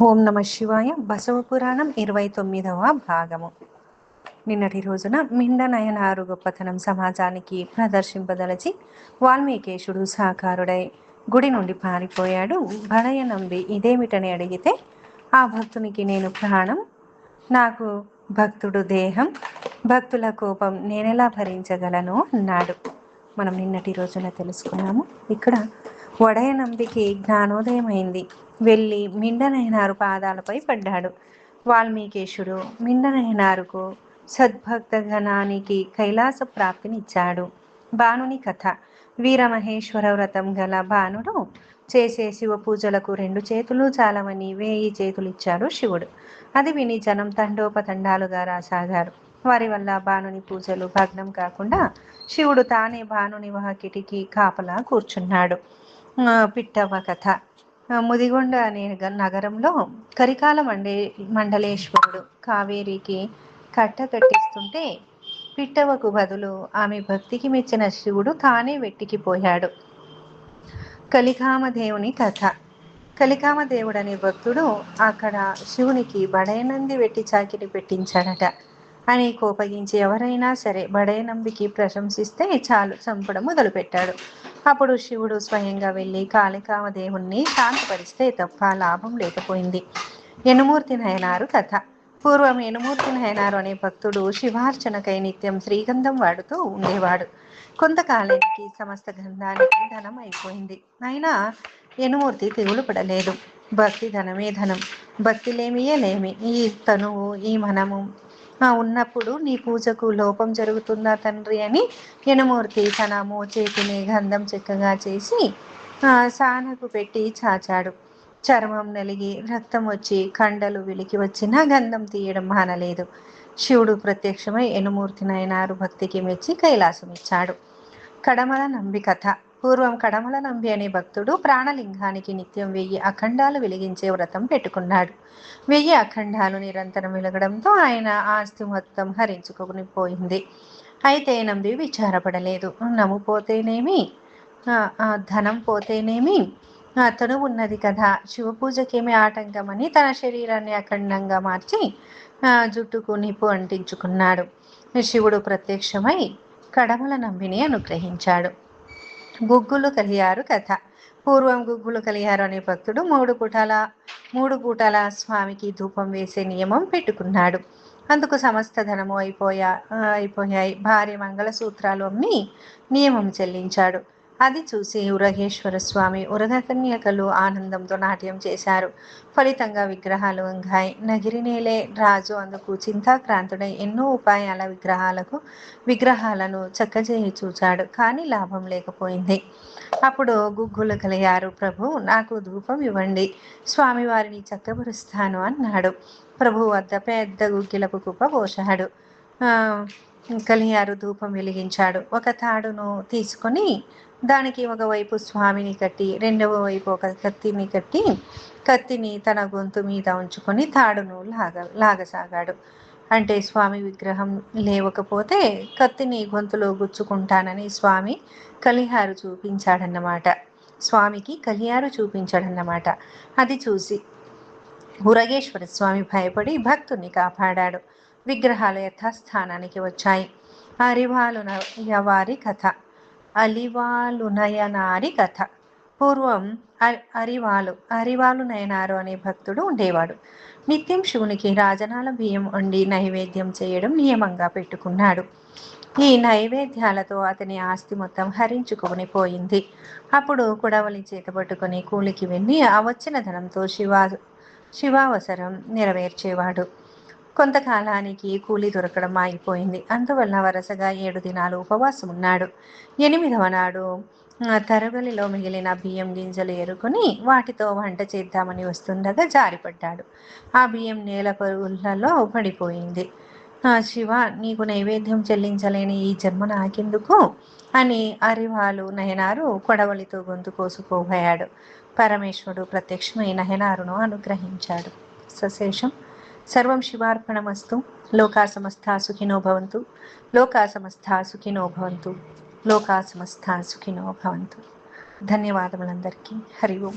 ఓం నమ శివాయ. బసవ పురాణం 29వ భాగము. నిన్నటి రోజున మిండనయనారు గొప్పతనం సమాజానికి ప్రదర్శింపదలచి వాల్మీకేశుడు సాకారుడై గుడి నుండి పారిపోయాడు. భడయ నంబి ఇదేమిటని అడిగితే, ఆ భక్తునికి నేను ప్రాణం, నాకు భక్తుడు దేహం, భక్తుల కోపం నేనెలా భరించగలను అన్నాడు. మనం నిన్నటి రోజున తెలుసుకున్నాము. ఇక్కడ వడయ నంబికి జ్ఞానోదయమైంది. వెళ్ళి మిండనయనారు పాదాలపై పడ్డాడు. వాల్మీకేశుడు మిండనయనారుకు సద్భక్త గణానికి కైలాస ప్రాప్తినిచ్చాడు. బాణుని కథ. వీరమహేశ్వర వ్రతం గల బాణుడు చేసే శివ పూజలకు 2 చేతులు చాలవని 1000 చేతులిచ్చాడు శివుడు. అది విని జనం తండోపతండాలుగా రాసాగారు. వారి వల్ల బాణుని పూజలు భగ్నం కాకుండా శివుడు తానే బాణుని వాకిటికి కాపలా కూర్చున్నాడు. పిట్టవ్వ కథ. ముదిగొండ అనే నగరంలో కరికాల మండలేశ్వరుడు కావేరికి కట్ట కట్టిస్తుంటే పిట్టవకు బదులు ఆమె భక్తికి మెచ్చిన శివుడు తానే వెట్టికిపోయాడు. కలికామదేవుని కథ. కలికామదేవుడనే భక్తుడు అక్కడ శివునికి బడయనంది వెట్టి చాకిరి పెట్టించాడట అని కోపగించి ఎవరైనా సరే బడయనంబికి ప్రశంసిస్తే చాలు చంపడం మొదలుపెట్టాడు. అప్పుడు శివుడు స్వయంగా వెళ్ళి కాళికామదేవుణ్ణి శాంతపరిస్తే తప్ప లాభం లేకపోయింది. యనుమూర్తి నయనారు కథ. పూర్వం యనుమూర్తి నయనారు అనే భక్తుడు శివార్చనకై నిత్యం శ్రీగంధం వాడుతూ ఉండేవాడు. కొంతకాలానికి సమస్త గంధానికి ధనం అయిపోయింది. అయినా యనుమూర్తి తెగులు పడలేదు. భక్తి ధనమే ధనం, భక్తి లేమియే లేమి. ఈ తనువు ఈ మనము ఉన్నప్పుడు నీ పూజకు లోపం జరుగుతుందా తండ్రి అని యనుమూర్తి తన మోచేతిని గంధం చెక్కగా చేసి సానకు పెట్టి చాచాడు. చర్మం నలిగి రక్తం వచ్చి కండలు విలికి వచ్చినా గంధం తీయడం మానలేదు. శివుడు ప్రత్యక్షమై యనుమూర్తి నయనారు భక్తికి మెచ్చి కైలాసం ఇచ్చాడు. కడమల నంబి కథ. పూర్వం కడమల నంబి అనే భక్తుడు ప్రాణలింగానికి నిత్యం 1000 అఖండాలు వెలిగించే వ్రతం పెట్టుకున్నాడు. 1000 అఖండాలు నిరంతరం వెలగడంతో ఆయన ఆస్తి మొత్తం హరించుకొని పోయింది. అయితే నంబి విచారపడలేదు. నమ్ము పోతేనేమి, ధనం పోతేనేమి, అతను ఉన్నది కదా, శివ పూజకేమి ఆటంకమని తన శరీరాన్ని అఖండంగా మార్చి జుట్టుకు నిప్పు అంటించుకున్నాడు. శివుడు ప్రత్యక్షమై కడమల నంబిని అనుగ్రహించాడు. గుగ్గులు కలియారు కథ. పూర్వం గుగ్గులు కలియారు అనే భక్తుడు 3 పూటల స్వామికి ధూపం వేసే నియమం పెట్టుకున్నాడు. అందుకు సమస్త ధనము అయిపోయాయి. భార్య మంగళసూత్రాలు అమ్మి నియమం చెల్లించాడు. అది చూసి ఉరగేశ్వర స్వామి ఉరగకన్యకలు ఆనందంతో నాట్యం చేశారు. ఫలితంగా విగ్రహాలు వంగాయి. నగిరినేలే రాజు అందుకు చింతాక్రాంతుడై ఎన్నో ఉపాయాల విగ్రహాలను చక్కజేయి చూచాడు. కానీ లాభం లేకపోయింది. అప్పుడు గుగ్గులు కలియారు, ప్రభు నాకు ధూపం ఇవ్వండి, స్వామివారిని చక్కబరుస్తాను అన్నాడు. ప్రభు వద్ద పెద్ద గుగ్గిలపు కుప్ప పోశాడు. కలియారు ధూపం వెలిగించాడు. ఒక తాడును తీసుకొని దానికి ఒకవైపు స్వామిని కట్టి రెండవ వైపు ఒక కత్తిని కట్టి కత్తిని తన గొంతు మీద ఉంచుకొని తాడును లాగసాగాడు. అంటే స్వామి విగ్రహం లేవకపోతే కత్తిని గొంతులో గుచ్చుకుంటానని స్వామికి కలియారు చూపించాడన్నమాట. అది చూసి ఉరగేశ్వర స్వామి భయపడి భక్తుని కాపాడాడు. విగ్రహాలు యథాస్థానానికి వచ్చాయి. అరివాలునయవారి కథ. అలివాలునయనారి కథ. పూర్వం అరివాలు నయనారు అనే భక్తుడు ఉండేవాడు. నిత్యం శివునికి రాజనాల బియ్యం వండి నైవేద్యం చేయడం నియమంగా పెట్టుకున్నాడు. ఈ నైవేద్యాలతో అతని ఆస్తి మొత్తం హరించుకొని పోయింది. అప్పుడు కుడవలి చేత పట్టుకొని కూలికి వెళ్ళి ఆ వచ్చిన ధనంతో శివావసరం నెరవేర్చేవాడు. కొంతకాలానికి కూలి దొరకడం ఆగిపోయింది. అందువల్ల వరుసగా 7 దినాలు ఉపవాసం ఉన్నాడు. 8వ నాడు తరగలిలో మిగిలిన బియ్యం గింజలు ఏరుకొని వాటితో వంట చేద్దామని వస్తుండగా జారిపడ్డాడు. ఆ బియ్యం నేల పరుగులలో పడిపోయింది. శివ, నీకు నైవేద్యం చెల్లించలేని ఈ జన్మ నాకెందుకు అని అరివాలు నయనారు కొడవలితో గొంతు కోసుకోబోయాడు. పరమేశ్వరుడు ప్రత్యక్షమై నయనారును అనుగ్రహించాడు. సశేషం. సర్వం శివార్పణమస్తు. లోకా సమస్తా సుఖినో భవంతు. లోకా సమస్తా సుఖినో భవంతు. లోకా సమస్తా సుఖినో భవంతు. ధన్యవాదములందరికీ. హరి ఓం.